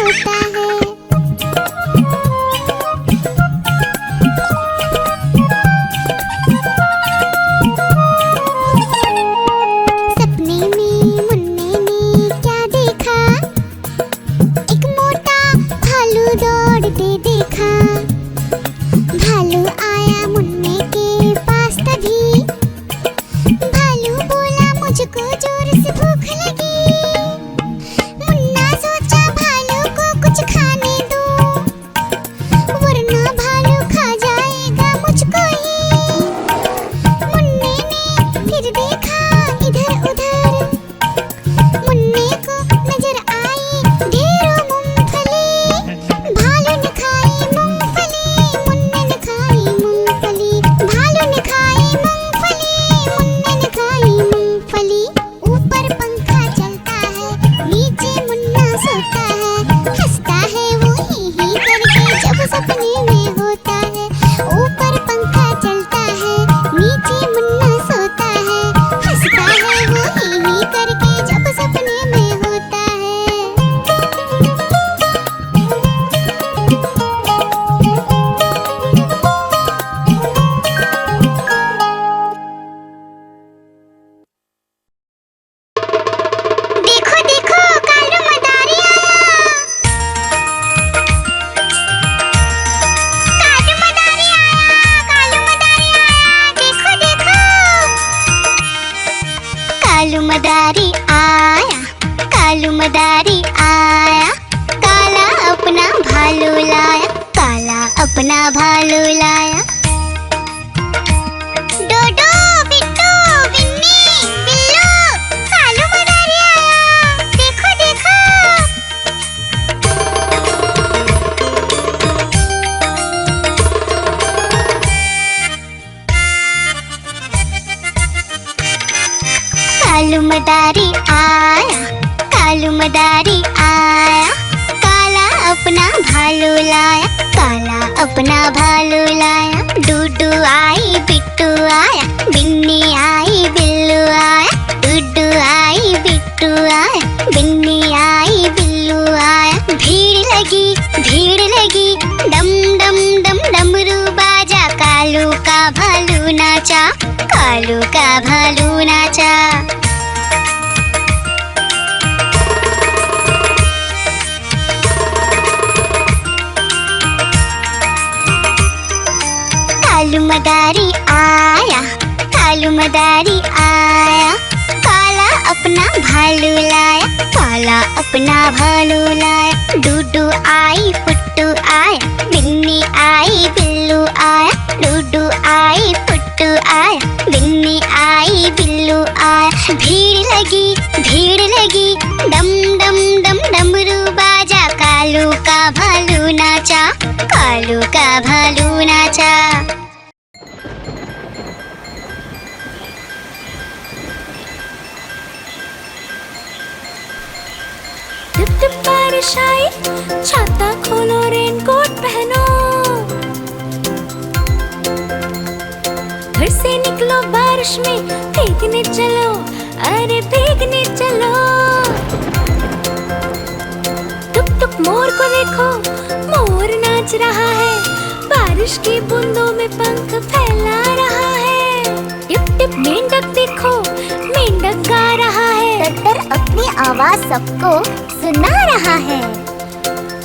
सोता है। सपने में मुन्ने ने क्या देखा, एक मोटा भालू दौड़ते देखा। भालू आया मुन्ने के पास तभी, भालू बोला मुझको जोर से भूख लगी। मुन्ना सोचा भालू को कुछ खाने दो, वरना भालू खा जाएगा मुझको ही। मुन्ने ने फिर देखा इधर उधर, मुन्ने को नजर आई ढेरों मूंगफली। भालू ने खाई मूंगफली, मुन्ने ने खाई मूंगफली। भालू ने खाई मूंगफली, मुन्ने ने खाई मूंगफली। ऊपर पंखा चलता है, नीचे मुन्ना सोता है। हंसता है वो ही करके जब सपने में होता है। ऊपर पंखा चलता है, नीचे मुन्ना सोता है। हंसता है वो ही करके जब सपने में होता है। देखो देखो कालू मदारी आया, कालू मदारी आया, कालू मदारी आया। देखो देखो कालू मदारी आया, कालू मदारी आया। काला अपना भालू लाया, काला अपना भालू लाया। डोडो बिट्टू बिन्नी बिल्लू, कालू मदारी आया। देखो देखो कालू मदारी आया, कालू मदारी आया। काला अपना भालू लाया, काला अपना भालू लाया। डूडू आई बिट्टू आया, बिन्नी आई बिल्लू आया। डूडू आई बिट्टू आया, बिन्नी आई बिल्लू आया। भीड़ लगी डम डम डम डमरू बाजा। कालू का भालू नाचा, कालू का भालू नाचा। कालू मदारी आया, कालू मदारी आया। काला अपना भालू लाया, काला अपना भालू लाया। डूडू आई फुट्टू आया, बिन्नी आई बिल्लू आया। डूडू आई फुट्टू आया, बिन्नी आई बिल्लू आया। भीड़ लगी डम डम डम डमरू बाजा। कालू का भालू नाचा, कालू का भालू नाचा। टिप टिप बारिश आई, छाता खोलो रेनकोट पहनो। घर से निकलो बारिश में, भीगने चलो, अरे भीगने चलो। टुक टुक मोर को देखो, मोर नाच रहा है। बारिश की बूंदों में पंख फैला रहा है। टिप टिप मेंढक देखो, मेंढक गा रहा है। टट्टर अपनी आवाज सबको सुना रहा है।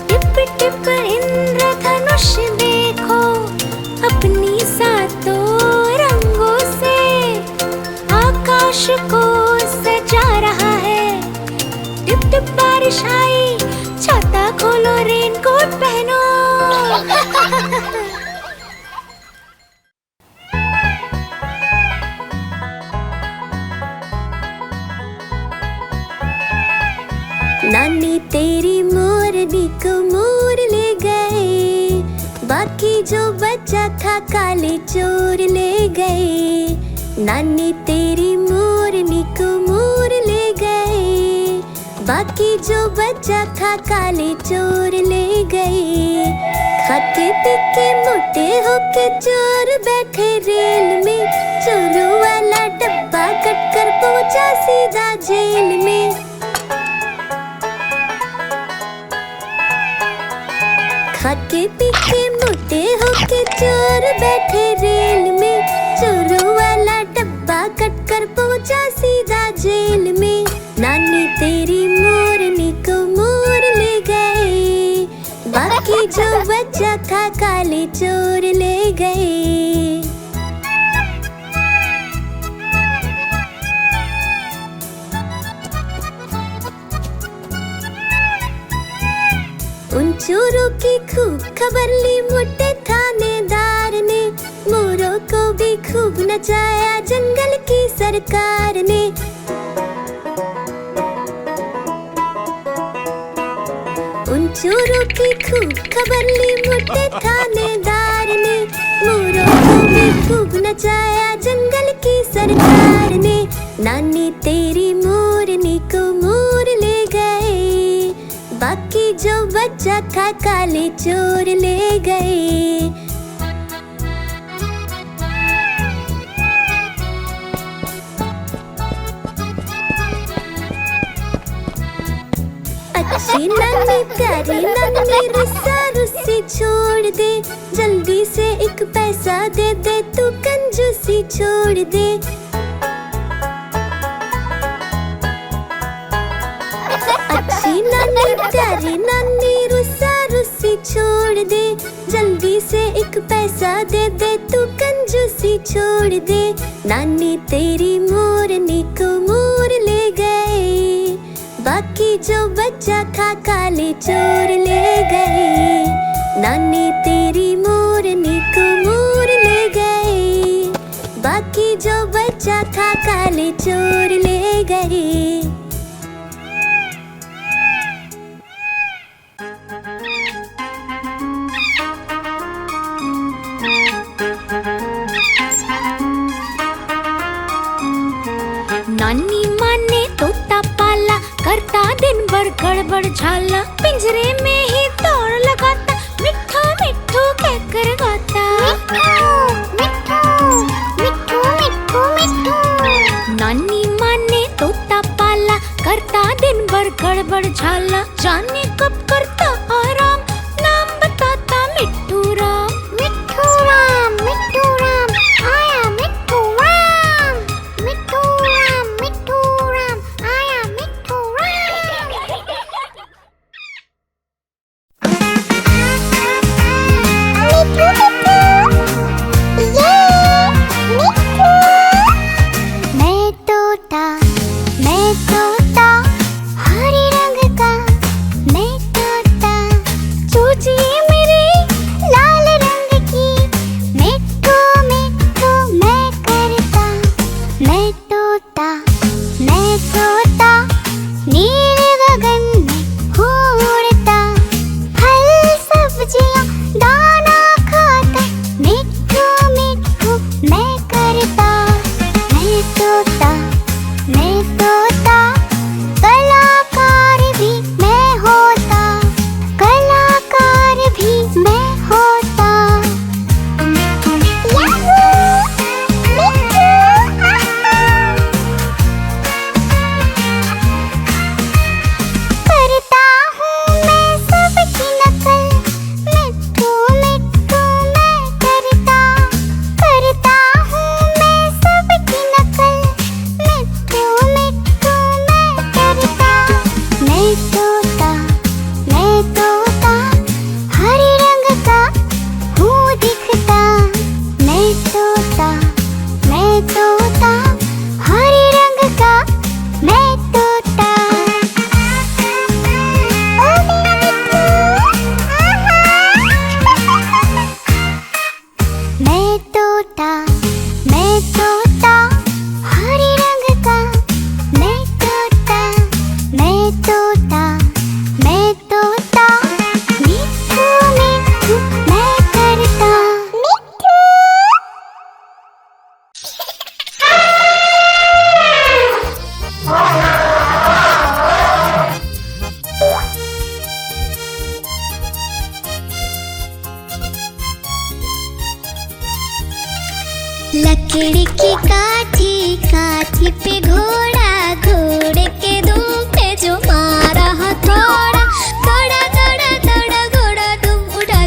टिप टिप इंद्रधनुष देखो, अपनी सातों रंगों से आकाश को सजा रहा है। टिप टिप बारिश आई, छाता खोलो रेनकोट पहनो। नानी तेरी मोरनी को मोर ले गए, बाकी जो बचा था काले चोर ले गए। नानी तेरी मोरनी को मोर ले गए, बाकी जो बचा था काले चोर ले गए। खाते पीके मोटे होके चोर बैठे रेल में, चोरों वाला डब्बा कट कर पहुंचा सीधा जेल में। खाके पी के मोटे होके चोर बैठे रेल में, चोरों वाला डब्बा कट कर पहुंचा सीधा जेल में। नानी तेरी मोरनी को मोर ले गए, बाकी जो बचा था काले चोर ले गए। उन चोरों की खूब खबर ली मोटे थानेदार ने, मोरों को भी खूब नचाया जंगल की सरकार ने। उन चोरों की खूब खबर ली मोटे थानेदार ने, मोरों को भी खूब नचाया जंगल की सरकार ने। नानी तेरी मोरनी को मोर ले गए, बाकी जो बचा था काले चोर ले गए। अच्छी नानी प्यारी नानी रुस्सा रुस्सी छोड़ दे, जल्दी से एक पैसा दे दे तू कंजूसी छोड़ दे। अच्छी नानी प्यारी नानी रुस्सा रुस्सी छोड़ दे, जल्दी से एक पैसा दे दे तू कंजूसी छोड़ दे। नानी तेरी मोरनी को मोर ले गए, बाकी जो बचा था काले चोर ले गए। नानी तेरी मोरनी को मोर ले गए, बाकी जो बचा था काले चोर ले गए। नानी माँ ने तोता पाला, करता दिन भर गड़बड़ झाला, पिंजरे में ही दौड़ लगाता, मिट्ठू मिट्ठू कहकर गाता। मिट्ठू मिट्ठू मिट्ठू मिट्ठू। नानी माँ ने तोता पाला, करता दिन भर गड़बड़ झाला, जाने कब करता आराम, नाम बताता मिट्ठू राम। मिट्ठू राम आया मिट्ठू राम, मिट्ठू राम आया मिट्ठू राम। मैं तोता हरे रंग का, मैं तोता चूजिए मेरे लाल रंग की, मिट्ठू मिट्ठू मैं करता। मैं तोता नीले गगन में उड़ता, फल सब्जियां दाना खाता, मिट्ठू मिट्ठू मैं करता। मैं तोता कलाकार भी मैं होता, कलाकार भी मैं होता। करता हूँ मैं सबकी नकल, मिट्ठू मिट्ठू मैं करता। करता हूँ मैं सबकी नकल, मिट्ठू मिट्ठू मैं करता। मैं तोता हरे रंग का हूँ दिखता। मैं तोता हरे रंग का मैं तोता। ओ मेरा मिट्ठू, मैं तोता हरे रंग का मैं तोता। मिट्ठू मिट्ठू मैं करता। लकड़ी की काठी पे घोड़ा, घोड़े के दुम पे जो मारा हथौड़ा, दौड़ा दौड़ा दौड़ा घोड़ा दुम उड़ा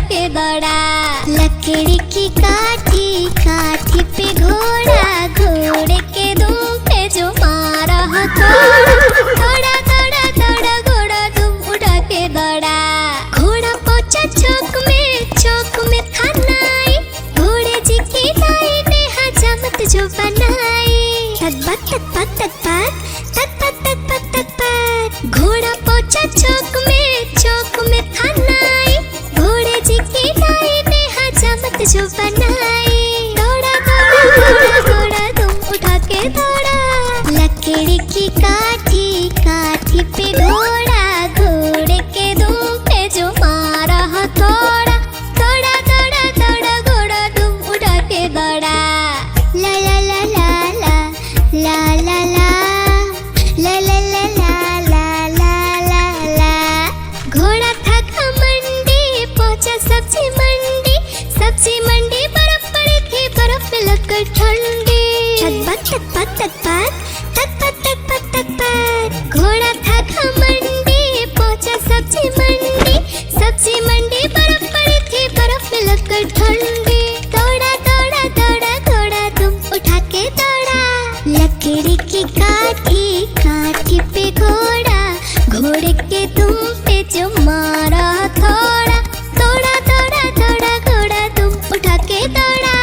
तक पक तक पक तक पक तक पक तक पक। घोड़ा पहुंचा चौक में खाना आई। घोड़े जी की नाई ने हजामत जो बनाई। दौड़ा दौड़ा दौड़ा दौड़ा तुम उठा के दौड़ा। लकड़ी की काठी काठी पे घोड़ा, घोड़े के दुम पे जो मारा हथौड़ा। दौड़ा दौड़ा दौड़ा घोड़ा तुम उठा के दौड़ा। ला ला ला ला ला ला ला ला ला ला ला ला ला ला ला। घोड़ा था घमंडी पहुंचा सब्जी मंडी। सब्जी मंडी बर्फ पड़ी थी, बर्फ में लगकर ठंडी। तक पक तक पक तक पक तक पक तक पक। घोड़ा था घमंडी पहुंचा सब्जी मंडी। सब्जी मंडी बर्फ पड़ी थी, बर्फ में लगकर ठंडी। दौड़ा दौड़ा दौड़ा घोड़ा तुम उठा के दौड़ा। लकड़ी की काठी काठी पे घोड़ा, घोड़े के तुम पे जो मारा हथौड़ा। दौड़ा दौड़ा दौड़ा घोड़ा तुम उठा के दौड़ा।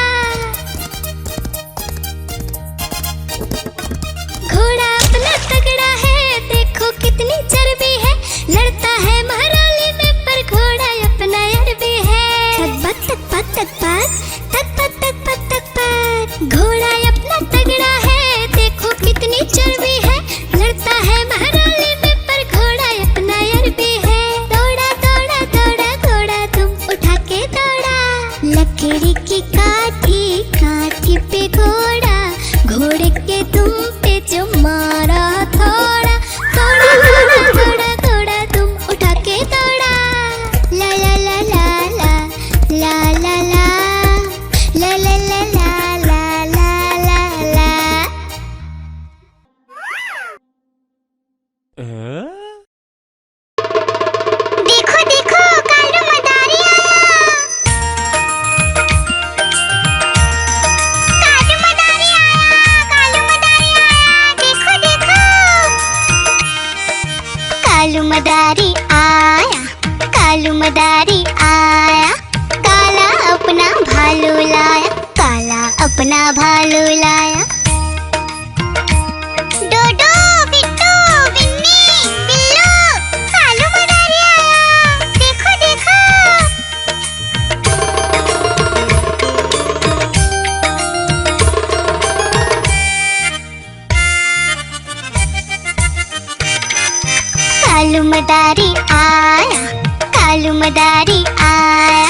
घोड़ा अपना तगड़ा है, देखो कितनी चर्बी है। लड़ता है महाराली में पर घोड़ा अपना अरबी है। तक पक तक पक तक पक तक पक तक पक। घोड़ा अपना तगड़ा है, देखो कितनी चर्बी है। लड़ता है महाराली में पर घोड़ा अपना अरबी है। दौड़ा दौड़ा दौड़ा घोड़ा तुम उठा के दौड़ा। लकड़ी की काठी काठी पे घोड़ा, घोड़े के तुम पे जो मारा हथौड़ा। दौड़ा दौड़ा दौड़ा घोड़ा तुम उठा के दौड़ा। ला ला ला ला ला ला ला ला ला ला ला ला ला ला ला ला। देखो देखो कालू मदारी आया। कालू मदारी आया, कालू मदारी आया। देखो देखो कालू मदारी आया, कालू मदारी आया। काला अपना भालू लाया, काला अपना भालू लाया। डोडो बिट्टू बिन्नी बिल्लू कालू मदारी आया। देखो देखो कालू मदारी आया, कालू मदारी आया।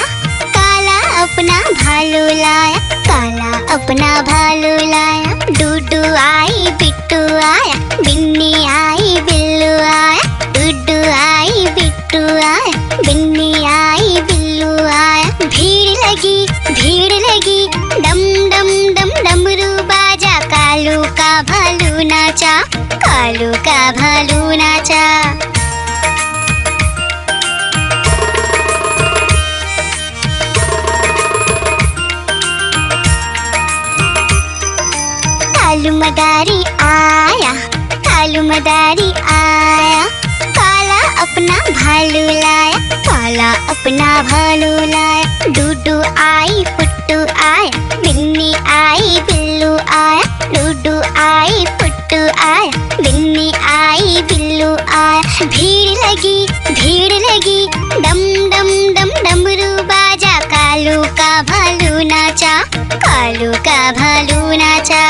काला अपना भालू लाया, काला अपना भालू लाया। डूडू आई बिट्टू आया, बिन्नी आई बिल्लू आया। डूडू आई बिट्टू आया, बिन्नी आई बिल्लू आया। भीड़ लगी डम डम डम डमरू बाजा। कालू का भालू नाचा, कालू का भालू नाचा। कालू मदारी आया, कालू मदारी आया। काला अपना भालू लाया, काला अपना भालू लाया। डूडू आई पुट्टू आया, बिन्नी आई बिल्लू आया। डूडू आई पुट्टू आया, बिन्नी आई बिल्लू आया। भीड़ लगी डम डम डम डमरू बाजा। कालू का भालू नाचा, कालू का भालू नाचा।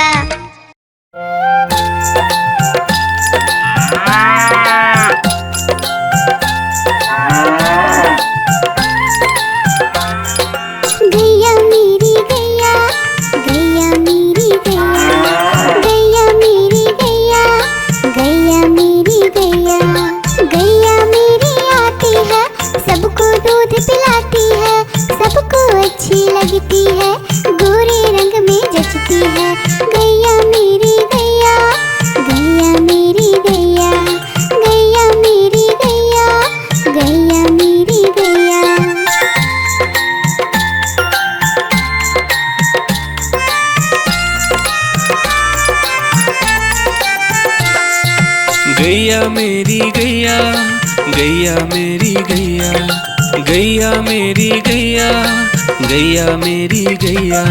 गैया मेरी गैया, गैया मेरी गैया। गैया मेरी गैया, गैया मेरी गैया। गैया मेरी आती है, सबको दूध पिलाती है। सबको अच्छी लगती है, गोरे रंग में जचती है। गैया मेरी गैया, गैया मेरी गैया। गैया मेरी गैया, गैया मेरी गैया। गैया मेरी गैया, गैया मेरी गैया। गैया मेरी गैया, गैया मेरी गैया।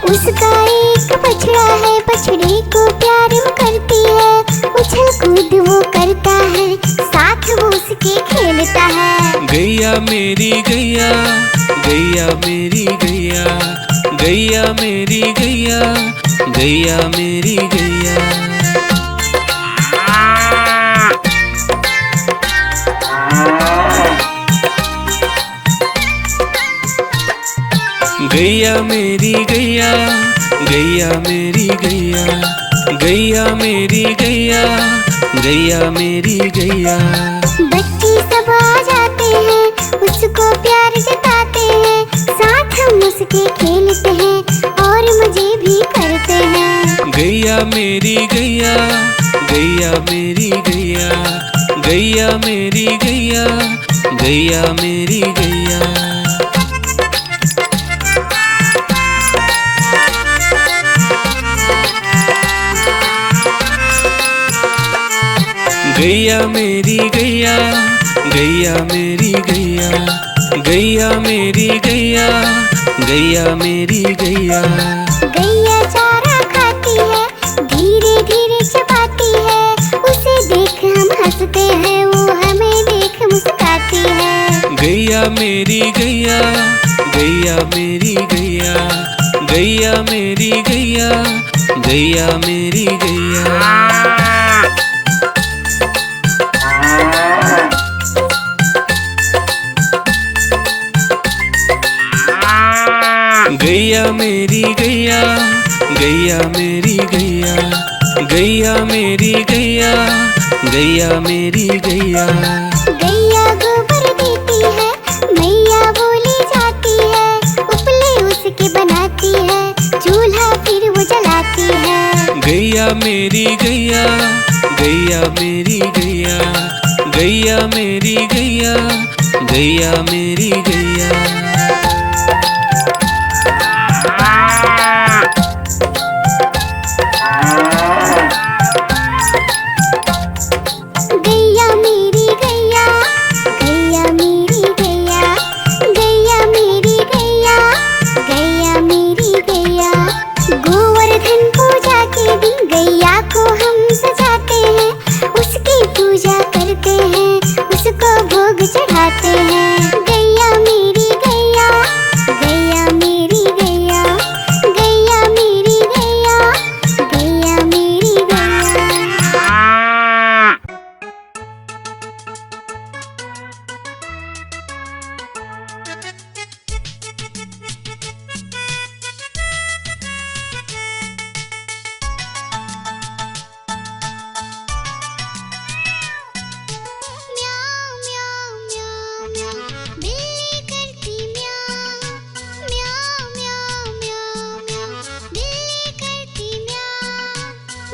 उसका एक बछड़ा है, बछड़े को प्यार वो करती है। उछल कूद वो करता है, साथ वो उसके खेलता है। गैया मेरी गैया, गैया मेरी गैया, गैया मेरी गैया, गैया मेरी गैया। गैया मेरी गैया, गैया मेरी गैया, गैया मेरी गैया, गैया मेरी गैया। बच्चे सब आ जाते हैं, उसको प्यार जताते हैं, साथ हम उसके खेलते हैं और मजे भी करते हैं। गैया मेरी गैया, गैया मेरी गैया, गैया मेरी गैया, गैया मेरी गैया। गैया मेरी गैया, गैया मेरी गैया, गैया मेरी गैया, गैया मेरी गैया। गैया चारा खाती है, धीरे धीरे चबाती है, उसे देख हम हंसते हैं, वो हमें देख मुस्काती है। गैया मेरी गैया, गैया मेरी गैया, गैया मेरी गैया, गैया मेरी गैया। गैया मेरी गैया, गैया मेरी गैया, गैया मेरी गैया, गैया मेरी गैया। गैया गोबर देती है, मैया बोली जाती है, उपले उसके बनाती है, चूल्हा फिर वो जलाती है। गैया मेरी गैया, गैया मेरी गैया, गैया मेरी गैया, गैया मेरी गैया। गैया मेरी गैया, गैया मेरी गैया, गैया मेरी गैया, गैया मेरी गैया। गोवर्धन पूजा के दिन गैया को हम सजाते हैं, उसकी पूजा करते हैं, उसको भोग चढ़ाते हैं। गैया मेरी गैया, गैया मेरी गैया, गैया मेरी गैया, गैया मेरी गैया। म्याऊ म्याऊ म्याऊ म्याऊ, बिल्ली करती म्याऊ। म्याऊ म्याऊ म्याऊ म्याऊ, बिल्ली करती म्याऊ।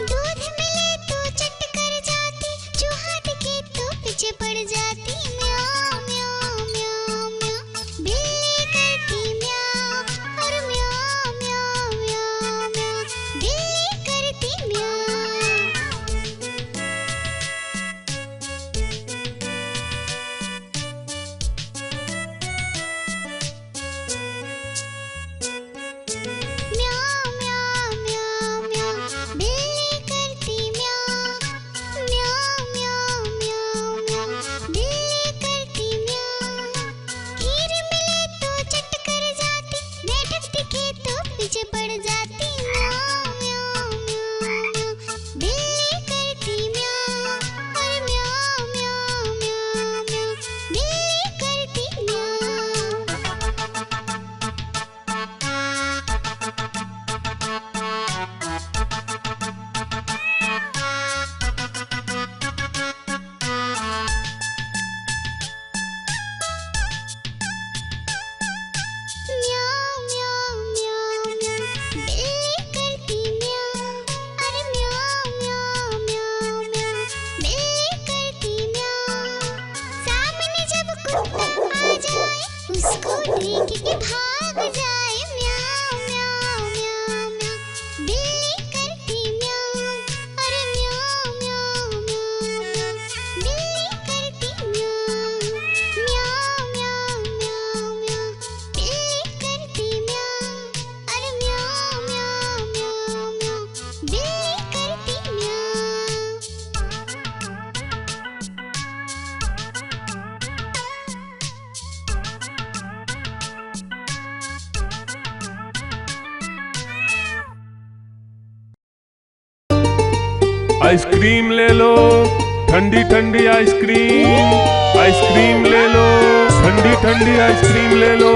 दूध मिले तो चट कर जाती, चूहा दिखे तो पीछे पड़ जाती। म्याऊ म्याऊ म्याऊ म्याऊ, बिल्ली करती म्याऊ। और म्याऊ म्याऊ म्याऊ म्याऊ, बिल्ली करती म्याऊ। म्याऊ म्याऊ म्याऊ म्याऊ, बिल्ली करती म्याऊ। म्याऊ म्याऊ म्याऊ म्याऊ, बिल्ली करती म्याऊ। खीर मिले तो चट कर जाती, मेढक दिखे तो पीछे पड़ जाती। म्याऊ म्याऊ म्याऊ म्याऊ, बिल्ली करती म्याऊ। और म्याऊ म्याऊ म्याऊ म्याऊ, बिल्ली करती म्याऊ। म्याऊ म्याऊ म्याऊ म्याऊ, बिल्ली करती म्याऊ। अरे म्याऊ म्याऊ म्याऊ म्याऊ, बिल्ली करती म्याऊ। सामने जब कुत्ता आ जाए, उसको देख के भाग जाए। म्याऊ म्याऊ म्याऊ म्याऊ, बिल्ली करती म्याऊ। अरे म्याऊ म्याऊ म्याऊ म्याऊ, बिल्ली करती म्याऊ। म्याऊ म्याऊ म्याऊ म्याऊ, बिल्ली करती म्याऊ। अरे म्याऊ आइसक्रीम ले लो, ठंडी ठंडी आइसक्रीम। आइसक्रीम ले लो, ठंडी ठंडी आइसक्रीम ले लो।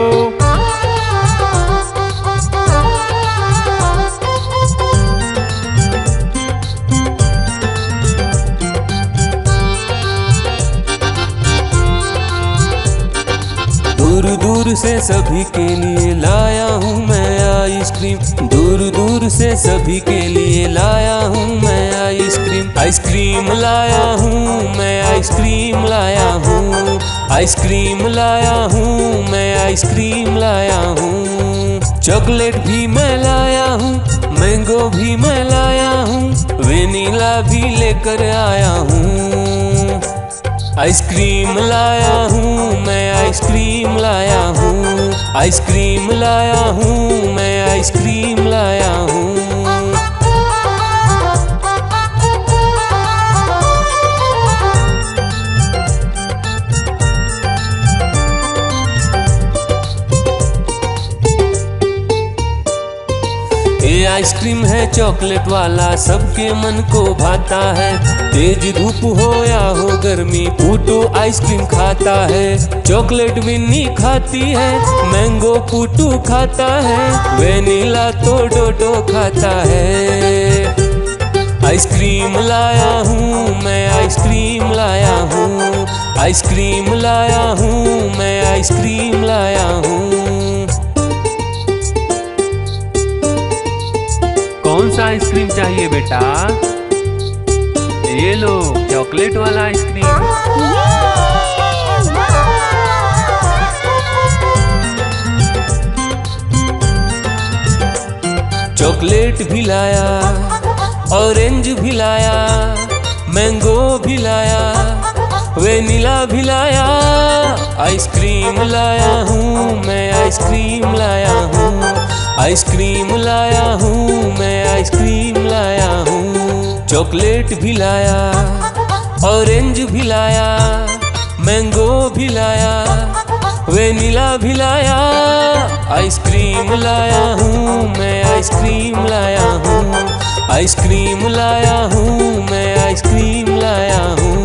दूर दूर से सभी के लिए लाया हूँ मैं आइसक्रीम। दूर दूर से सभी के लिए लाया हूँ मैं आइसक्रीम। आइसक्रीम लाया हूँ मैं, आइसक्रीम लाया हूँ। आइसक्रीम लाया हूँ मैं, आइसक्रीम लाया हूँ। चॉकलेट भी मैं लाया हूँ, मैंगो भी मैं लाया हूँ, वेनिला भी लेकर आया हूँ। आइसक्रीम लाया हूँ मैं, आइसक्रीम लाया हूँ। आइसक्रीम लाया हूँ मैं, आइसक्रीम लाया हूँ। ये आइसक्रीम है चॉकलेट वाला, सबके मन को भाता है। तेज धूप हो या हो गर्मी, पूटू आइसक्रीम खाता है। चॉकलेट विन्नी खाती है, मैंगो पूटू खाता है, वेनिला तो डोडो खाता है। आइसक्रीम लाया हूँ मैं, आइसक्रीम लाया हूँ। आइसक्रीम लाया हूँ मैं, आइसक्रीम लाया हूँ। कौन सा आइसक्रीम चाहिए बेटा? ये लो चॉकलेट वाला आइसक्रीम। चॉकलेट भी लाया, ऑरेंज भी लाया, मैंगो भी लाया, वेनिला भी लाया। आइसक्रीम लाया हूँ मैं, आइसक्रीम लाया हूँ। आइसक्रीम लाया हूँ मैं, आइसक्रीम लाया हूँ। चॉकलेट भी लाया, ऑरेंज भी लाया, मैंगो भी लाया, वेनिला भी लाया। आइसक्रीम लाया हूँ मैं, आइसक्रीम लाया हूँ। आइसक्रीम लाया हूँ मैं, आइसक्रीम लाया हूँ।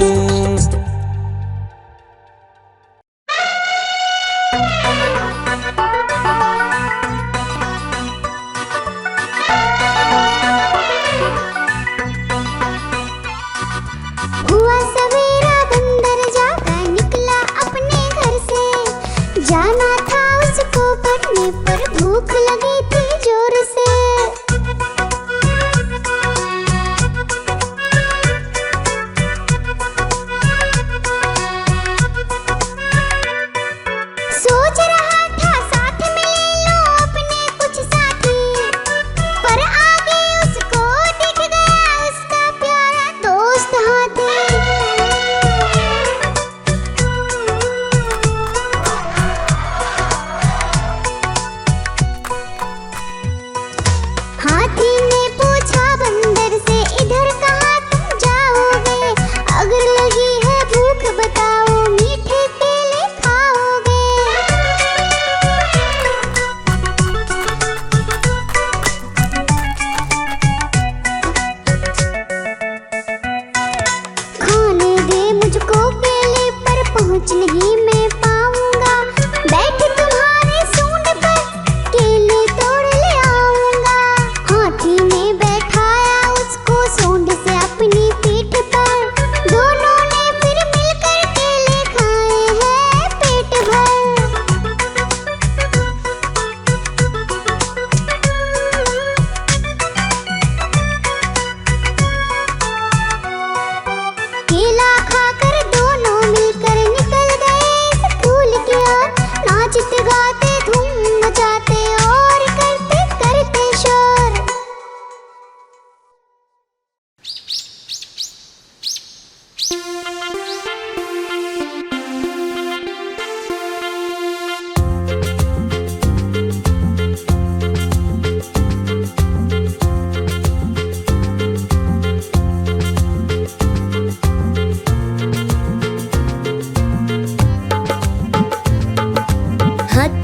हुआ सवेरा बंदर जागा निकला अपने घर से। जाना था उसको पढ़ने पर भूख लगी थी जोर से। सोच रहा था साथ में ले लो अपने कुछ साथी, पर आगे उसको दिख गया उसका प्यारा दोस्त हाथी। हाथी ने पूछा बंदर से, इधर कहाँ तुम जाओगे? अगर लगी है भूख बताओ, मीठे केले खाओगे?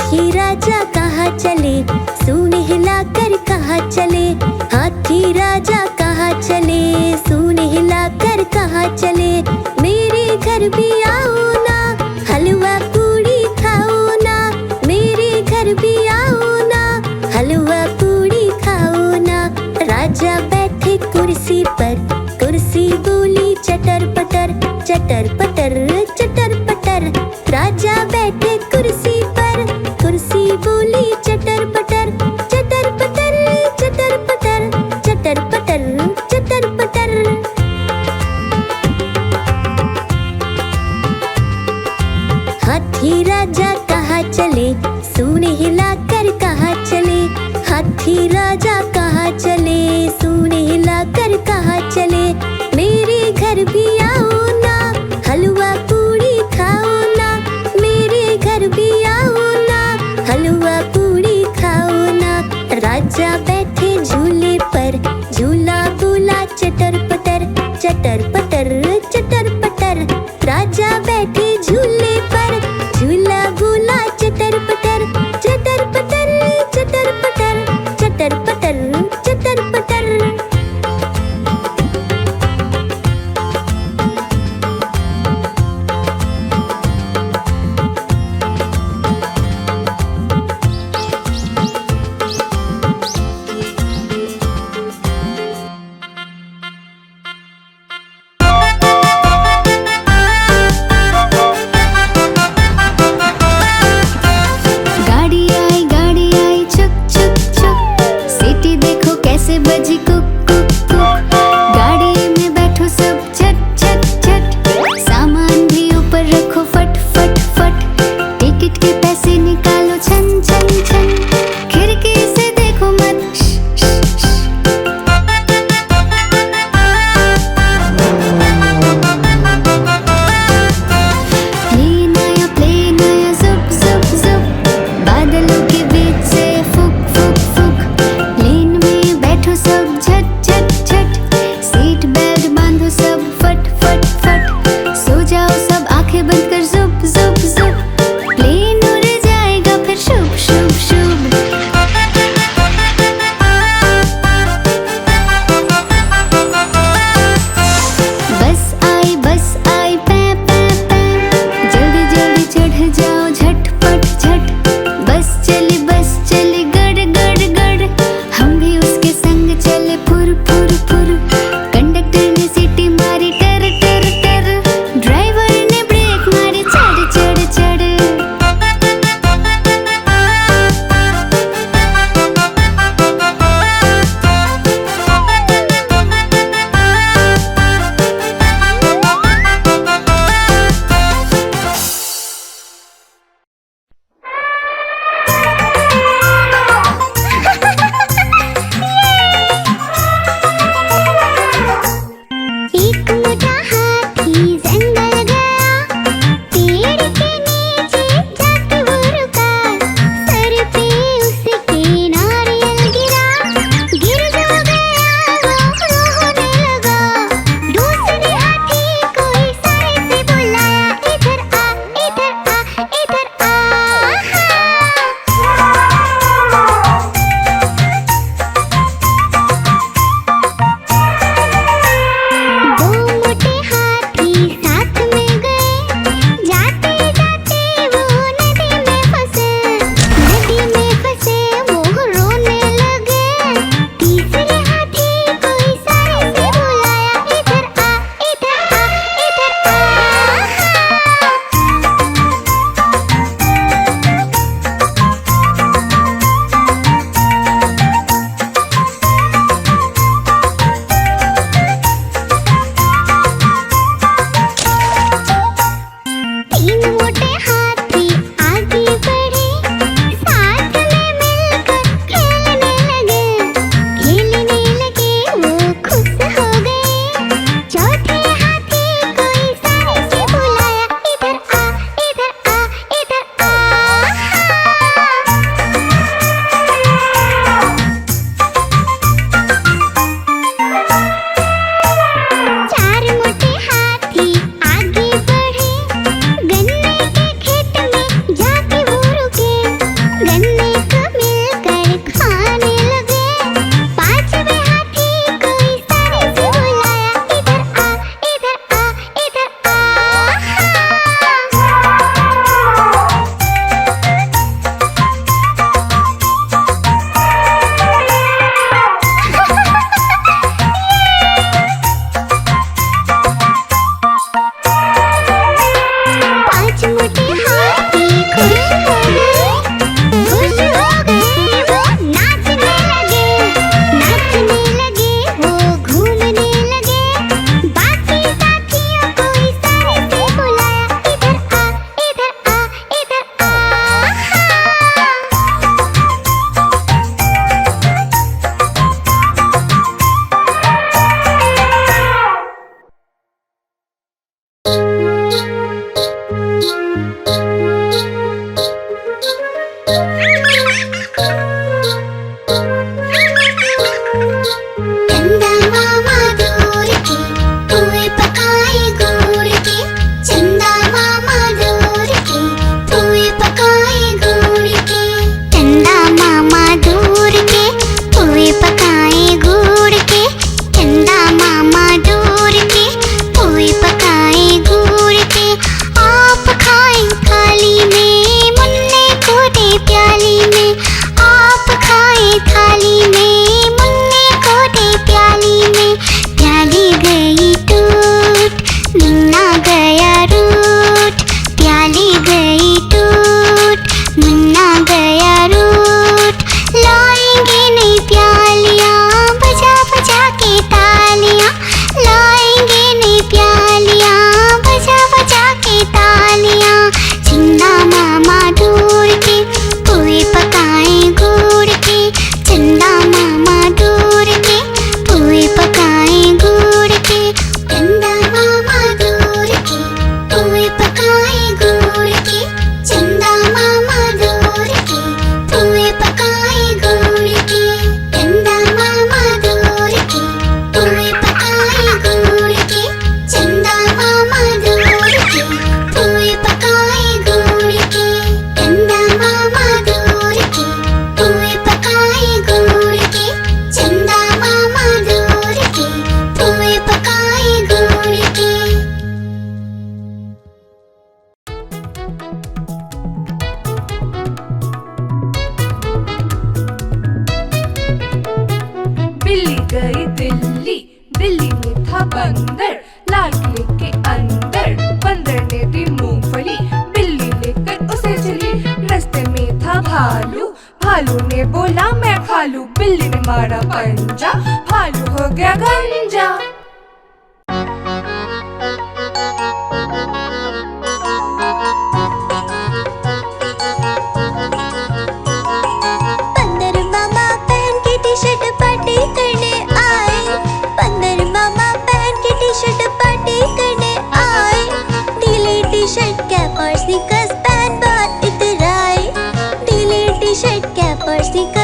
हाथी राजा कहाँ चले, सूंड हिलाकर कहाँ चले। हाथी राजा कहाँ चले, सूंड हिलाकर कहाँ चले। मेरे घर भी आओ ना, हलवा पूड़ी खाओ ना। मेरे घर भी आओ ना, हलवा पूड़ी खाओ ना। राजा बैठे कुर्सी पर, कुर्सी बोली चटर पटर, चटर पटर चटर पटर। राजा बैठे कुर्सी पर, कुर्सी बोली चटर पटर, चटर पटर चटर पटर, चटर पटर चटर पटर। हाथी राजा कहाँ चले, सूंड हिलाकर कहाँ चले। हाथी राजा कहाँ चले, सूंड हिलाकर कहाँ चले। मेरे घर भी आओ ना, हलवा पूड़ी खाओ ना। मेरे घर भी आओ ना, हलवा पूड़ी खाओ ना। राजा बैठे झूले पर, झूला बोला चटर पटर, चटर पटर चटर पटर। राजा बैठे झूले पर, झूला बोला चटर पटर, चटर पटर चटर पटर, चटर पटर चटर पटर। भालू। भालू ने बोला मैं खा लूं, बिल्ली ने मारा पंजा, भालू हो गया गंजा। बंदर मामा पहन के टी शर्ट पार्टी करने आए, बंदर मामा पहन के टी शर्ट पार्टी करने आए, ढीली टी शर्ट कैप और स्नीकर्स पहन बहुत इतराए, ढीली टी शर्ट कैप और स्नीकर्स